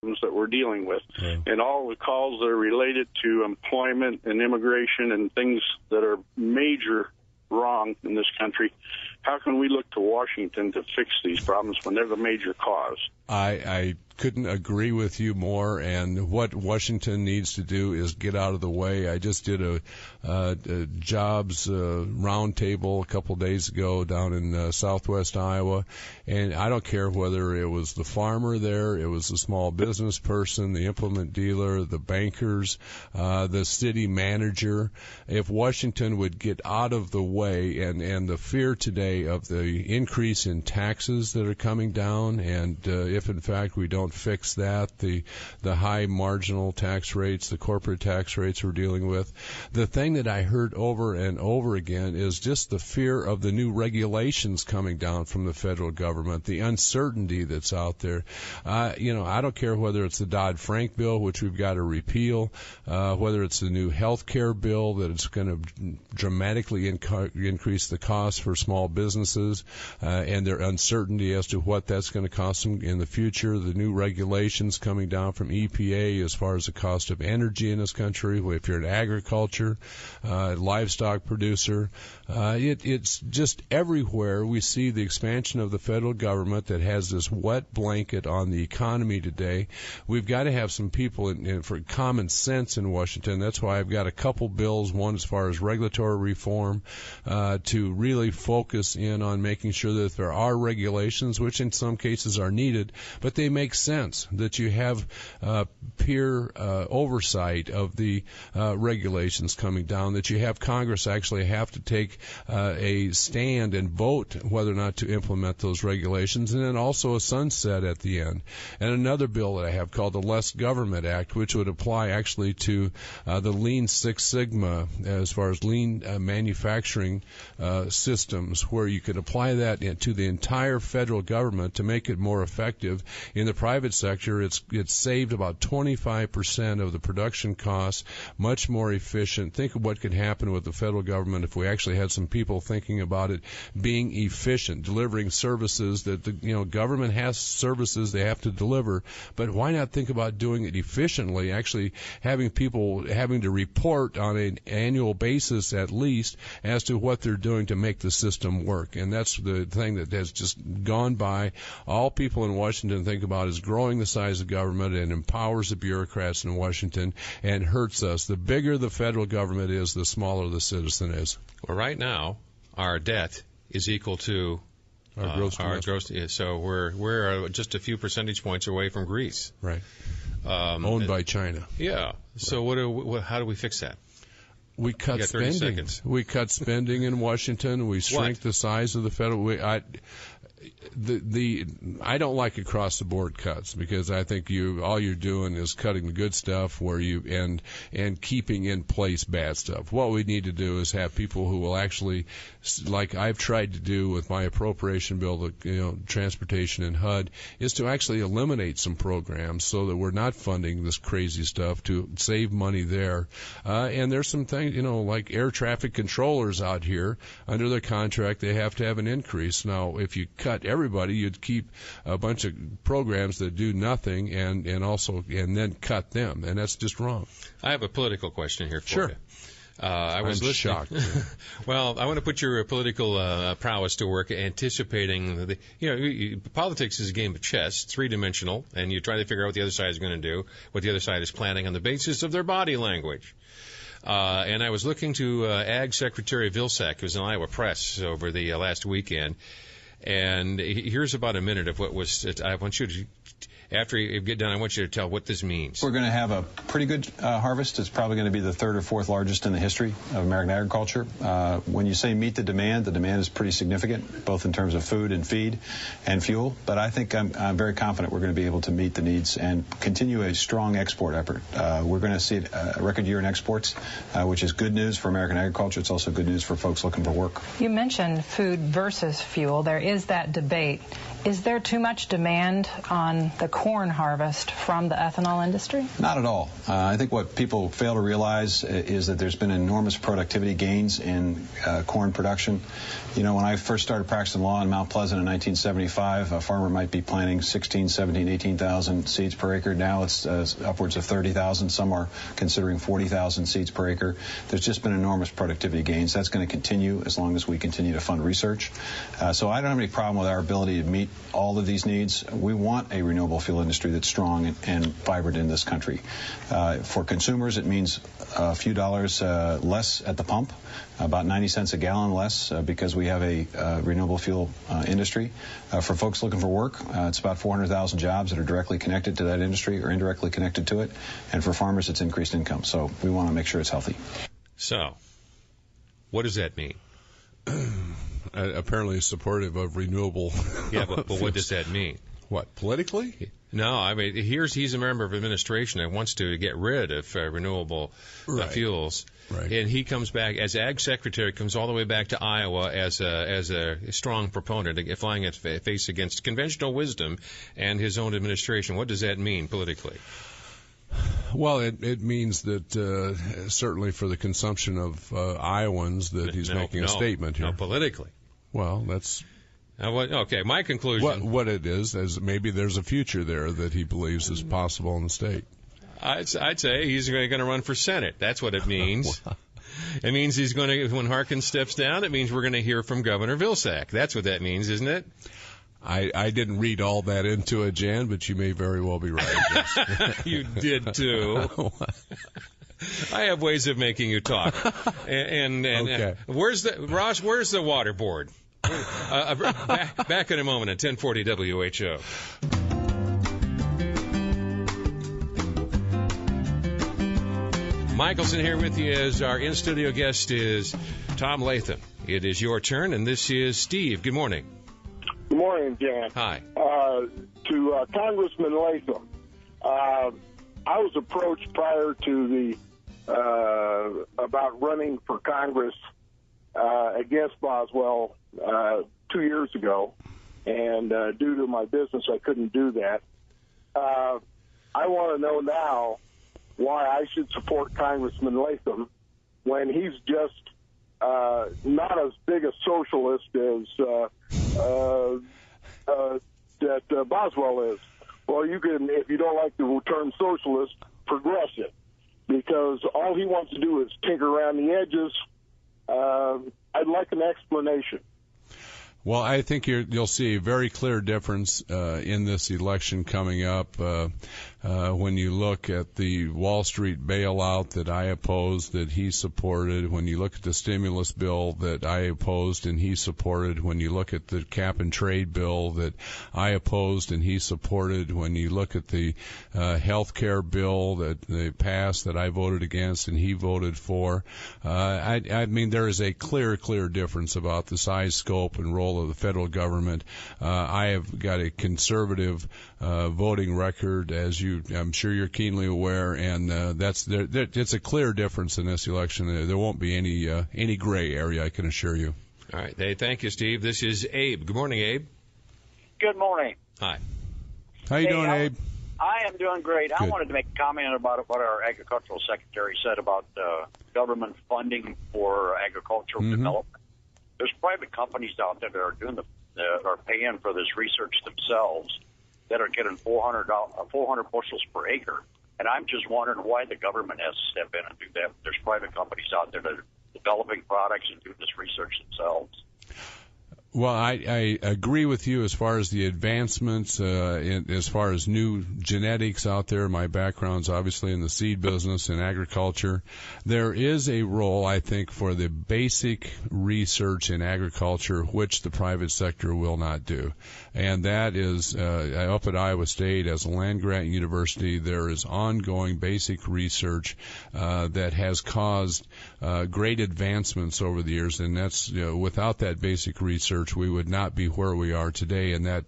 that we're dealing with. Yeah. And all the calls that are related to employment and immigration and things that are major wrong in this country, how can we look to Washington to fix these problems when they're the major cause? I couldn't agree with you more, and what Washington needs to do is get out of the way. I just did a jobs roundtable a couple days ago down in southwest Iowa, and I don't care whether it was the farmer there, it was the small business person, the implement dealer, the bankers, the city manager. If Washington would get out of the way, and the fear today of the increase in taxes that are coming down, and if in fact we don't fix that, the high marginal tax rates, the corporate tax rates we're dealing with. The thing that I heard over and over again is just the fear of the new regulations coming down from the federal government, the uncertainty that's out there. I don't care whether it's the Dodd-Frank bill, which we've got to repeal, whether it's the new health care bill that it's going to dramatically increase the cost for small businesses, and their uncertainty as to what that's going to cost them in the future, the new regulations coming down from EPA as far as the cost of energy in this country. If you're an agriculture, livestock producer, it's just everywhere we see the expansion of the federal government that has this wet blanket on the economy today. We've got to have some people for common sense in Washington. That's why I've got a couple bills, one as far as regulatory reform, to really focus in on making sure that there are regulations, which in some cases are needed, but they make sense, that you have peer oversight of the regulations coming down, that you have Congress actually have to take a stand and vote whether or not to implement those regulations, and then also a sunset at the end. And another bill that I have called the Less Government Act, which would apply actually to the Lean Six Sigma as far as lean manufacturing systems, where you could apply that to the entire federal government to make it more effective. In the private sector, it's saved about 25% of the production costs, much more efficient. Think of what could happen with the federal government if we actually had some people thinking about it being efficient, delivering services that the government has services they have to deliver, but why not think about doing it efficiently, actually having people having to report on an annual basis at least as to what they're doing to make the system work. And that's the thing that has just gone by. All people in Washington think about is growing the size of government, and empowers the bureaucrats in Washington and hurts us. The bigger the federal government is, the smaller the citizen is. Well, right now, our debt is equal to our gross. So we're just a few percentage points away from Greece. Right. Owned by China. Yeah. Right. So how do we fix that? We cut spending. We cut spending in Washington. We shrink the size of the federal. I don't like across the board cuts, because I think all you're doing is cutting the good stuff and keeping in place bad stuff. What we need to do is have people who will actually, like I've tried to do with my appropriation bill, transportation and HUD, is to actually eliminate some programs so that we're not funding this crazy stuff, to save money there. And there's some things, like air traffic controllers out here, under their contract, they have to have an increase. Now, if you cut everybody, you'd keep a bunch of programs that do nothing and then cut them, and that's just wrong. I have a political question here for you. I was shocked. Well, I want to put your political prowess to work, anticipating politics is a game of chess. It's three-dimensional, and you try to figure out what the other side is going to do, what the other side is planning on the basis of their body language. And I was looking to Ag Secretary Vilsack, who was in Iowa Press over the last weekend. And here's about a minute of what was. I want you to, after you get done, I want you to tell what this means. We're going to have a pretty good harvest. It's probably going to be the third or fourth largest in the history of American agriculture. When you say meet the demand is pretty significant, both in terms of food and feed and fuel. But I think I'm very confident we're going to be able to meet the needs and continue a strong export effort. We're going to see a record year in exports, which is good news for American agriculture. It's also good news for folks looking for work. You mentioned food versus fuel. There is that debate Is there too much demand on the corn harvest from the ethanol industry? Not at all. I think what people fail to realize is that there's been enormous productivity gains in corn production. You know, when I first started practicing law in Mount Pleasant in 1975, a farmer might be planting 16, 17, 18,000 seeds per acre. Now it's upwards of 30,000. Some are considering 40,000 seeds per acre. There's just been enormous productivity gains. That's going to continue as long as we continue to fund research. So I don't have any problem with our ability to meet all of these needs. We want a renewable fuel industry that's strong and vibrant in this country. For consumers, it means a few dollars less at the pump, about 90 cents a gallon less because we have a renewable fuel industry. For folks looking for work, it's about 400,000 jobs that are directly connected to that industry or indirectly connected to it. And for farmers, it's increased income. So we want to make sure it's healthy. So, what does that mean? Apparently supportive of renewable. Yeah, but what does that mean? What, politically? No, I mean, he's a member of administration that wants to get rid of renewable fuels. Right. And he comes back as Ag Secretary, comes all the way back to Iowa as a strong proponent, flying at face against conventional wisdom and his own administration. What does that mean politically? Well, it means that certainly for the consumption of Iowans that he's making a statement here. No, politically. Well, that's... okay, my conclusion... What it is maybe there's a future there that he believes is possible in the state. I'd say he's going to run for Senate. That's what it means. It means he's going to, when Harkins steps down, it means we're going to hear from Governor Vilsack. That's what that means, isn't it? I didn't read all that into it, Jan, but you may very well be right. Yes. You did, too. I have ways of making you talk. And okay. Where's the water board? Back in a moment at 1040 WHO. Mickelson here with you as our in-studio guest is Tom Latham. It is your turn, and this is Steve. Good morning. Good morning, Jan. Hi. To Congressman Latham, I was approached prior to the about running for Congress against Boswell 2 years ago, and due to my business, I couldn't do that. I want to know now why I should support Congressman Latham when he's just not as big a socialist as that Boswell is. Well, you can, if you don't like the term socialist, progressive, because all he wants to do is tinker around the edges. I'd like an explanation. Well, I think you'll see a very clear difference in this election coming up when you look at the Wall Street bailout that I opposed, that he supported, when you look at the stimulus bill that I opposed and he supported, when you look at the cap and trade bill that I opposed and he supported, when you look at the health care bill that they passed that I voted against and he voted for. I mean, there is a clear difference about the size, scope, and role of the federal government. I have got a conservative voting record, as I'm sure you're keenly aware, and it's a clear difference in this election. There won't be any gray area, I can assure you. All right. Thank you, Steve. This is Abe. Good morning, Abe. Good morning. Hi. How you doing, Abe? I am doing great. Good. I wanted to make a comment about what our agricultural secretary said about government funding for agricultural development. There's private companies out there that are doing are paying for this research themselves that are getting 400 bushels per acre. And I'm just wondering why the government has to step in and do that. There's private companies out there that are developing products and doing this research themselves. Well, I agree with you as far as the advancements, as far as new genetics out there. My background's obviously in the seed business and agriculture. There is a role, I think, for the basic research in agriculture, which the private sector will not do. And that is, up at Iowa State, as a land-grant university, there is ongoing basic research that has caused great advancements over the years. And that's, without that basic research, research, we would not be where we are today, and that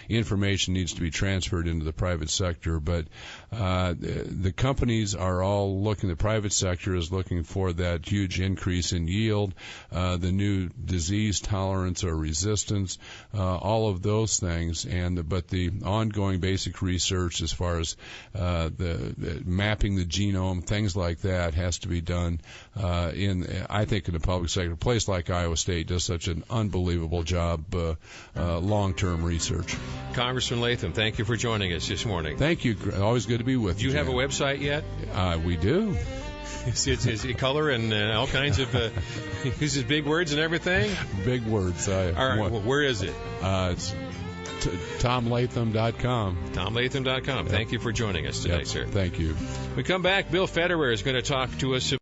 information needs to be transferred into the private sector. But the companies are all looking, the private sector is looking for that huge increase in yield, the new disease tolerance or resistance, all of those things. But the ongoing basic research as far as the mapping the genome, things like that, has to be done I think in the public sector. A place like Iowa State does such an unbelievable job, long-term research. Congressman Latham, thank you for joining us this morning. Thank you. Always good to be with you. Do you have a website yet? We do. Is it color and all kinds of uses big words and everything? Big words. All right. Well, where is it? It's TomLatham.com. TomLatham.com. Yep. Thank you for joining us today, sir. Thank you. We come back. Bill Federer is going to talk to us